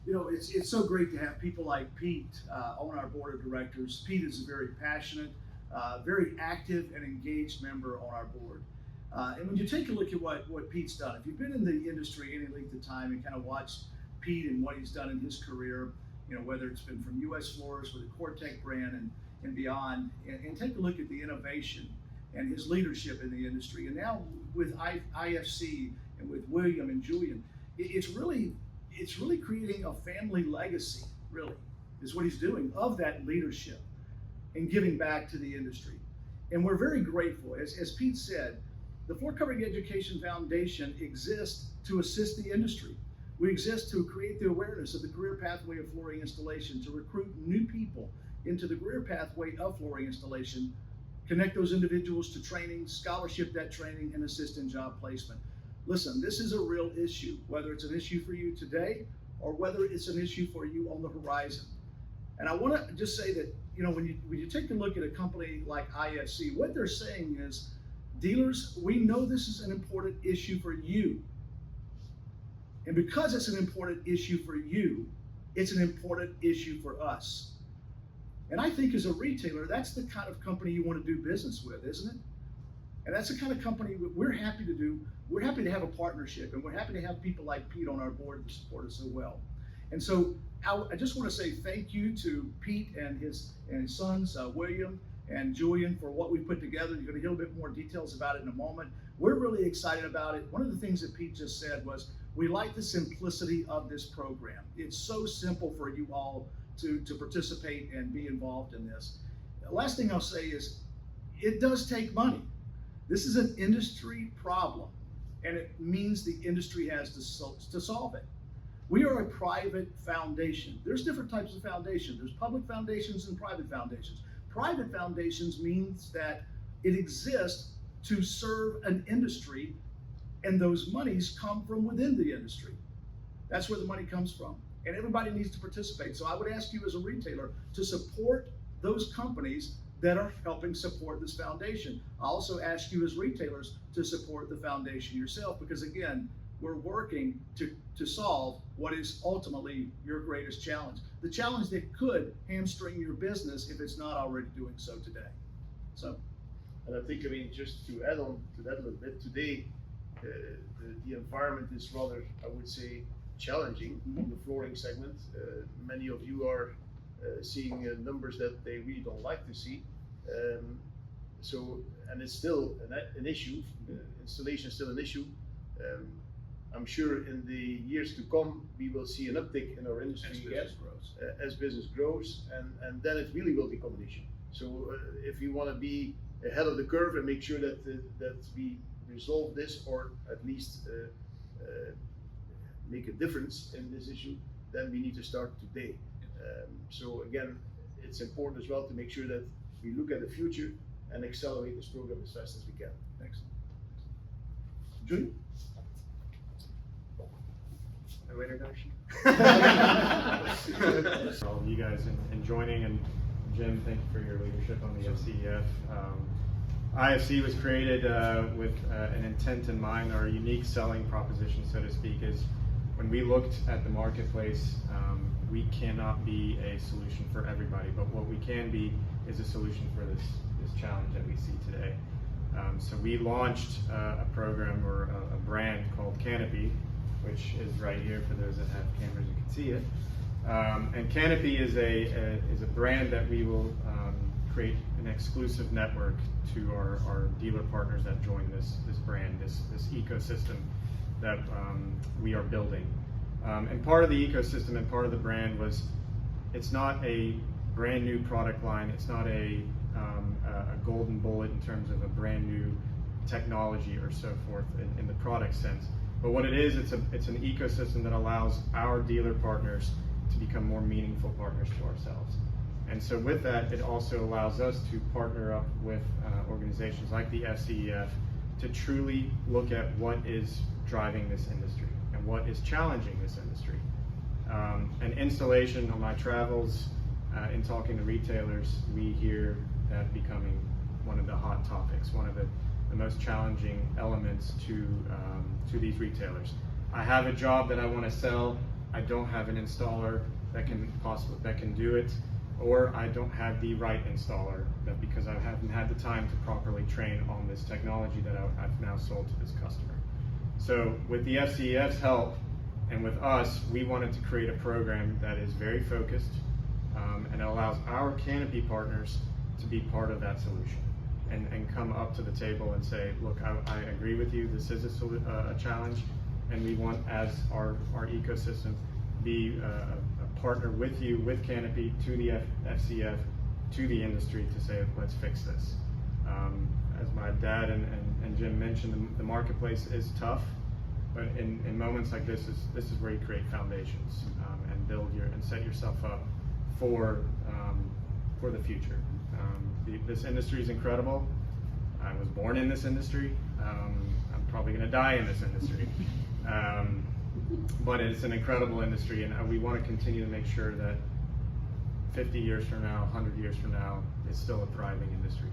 It's so great to have people like Pete on our board of directors. Pete is a very passionate, very active and engaged member on our board. And when you take a look at what Pete's done, if you've been in the industry any length of time and kind of watched Pete and what he's done in his career, whether it's been from US Floors with the Cortec brand and beyond, and take a look at the innovation and his leadership in the industry. And now with IFC and with William and Julian, it's really creating a family legacy, really, is what he's doing of that leadership and giving back to the industry. And we're very grateful. As Pete said, the Floor Covering Education Foundation exists to assist the industry. We exist to create the awareness of the career pathway of flooring installation, to recruit new people into the career pathway of flooring installation, connect those individuals to training, scholarship that training, and assist in job placement. Listen, this is a real issue, whether it's an issue for you today or whether it's an issue for you on the horizon. And I want to just say that, when you take a look at a company like IFC, what they're saying is, dealers, we know this is an important issue for you. And because it's an important issue for you, it's an important issue for us. And I think as a retailer, that's the kind of company you want to do business with, isn't it? And that's the kind of company we're happy to do. We're happy to have a partnership, and we're happy to have people like Pete on our board to support us so well. And so I just want to say thank you to Pete and his sons, William and Julian, for what we put together. You're going to hear a bit more details about it in a moment. We're really excited about it. One of the things that Pete just said was, we like the simplicity of this program. It's so simple for you all to participate and be involved in this. The last thing I'll say is, it does take money. This is an industry problem, and it means the industry has to solve it. We are a private foundation. There's different types of foundations. There's public foundations and private foundations. Private foundations means that it exists to serve an industry, and those monies come from within the industry. That's where the money comes from, and everybody needs to participate. So I would ask you as a retailer to support those companies that are helping support this foundation. I also ask you as retailers to support the foundation yourself, because again, we're working to solve what is ultimately your greatest challenge. The challenge that could hamstring your business if it's not already doing so today. So, and I think, just to add on to that a little bit, today, the environment is rather, I would say, challenging in the flooring segment. Many of you are seeing numbers that they really don't like to see. And it's still an issue. Installation is still an issue. I'm sure in the years to come, we will see an uptick in our industry as business grows, and then it really will become an issue. So if you want to be ahead of the curve and make sure that we resolve this, or at least make a difference in this issue, then we need to start today. So again, it's important as well to make sure that we look at the future and accelerate this program as fast as we can. Excellent. Julian? No introduction. All of you guys in joining, and Jim, thank you for your leadership on the FCEF. IFC was created with an intent in mind. Our unique selling proposition, so to speak, is when we looked at the marketplace, we cannot be a solution for everybody, but what we can be is a solution for this challenge that we see today. So we launched a program, or a brand called Canopy, which is right here for those that have cameras, you can see it. And Canopy is a brand that we will create an exclusive network to our dealer partners that join this brand, this ecosystem that we are building. And part of the ecosystem and part of the brand was, it's not a brand new product line. It's not a golden bullet in terms of a brand new technology or so forth in the product sense. But what it is, it's an ecosystem that allows our dealer partners to become more meaningful partners to ourselves. And so with that, it also allows us to partner up with organizations like the FCEF to truly look at what is driving this industry and what is challenging this industry. And installation, on my travels, in talking to retailers, we hear that becoming one of the hot topics, one of the most challenging elements to these retailers. I have a job that I want to sell, I don't have an installer that can do it, or I don't have the right installer because I haven't had the time to properly train on this technology that I've now sold to this customer. So with the FCEF's help and with us, we wanted to create a program that is very focused and it allows our canopy partners to be part of that solution and come up to the table and say, look, I agree with you, this is a challenge, and we want, as our ecosystem, be a partner with you, with Canopy, to the FCEF, to the industry to say, let's fix this. As my dad and Jim mentioned, the marketplace is tough, but in moments like this is where you create foundations and build and set yourself up for the future. This industry is incredible. I was born in this industry. I'm probably going to die in this industry. But it's an incredible industry, and we want to continue to make sure that 50 years from now, 100 years from now, it's still a thriving industry.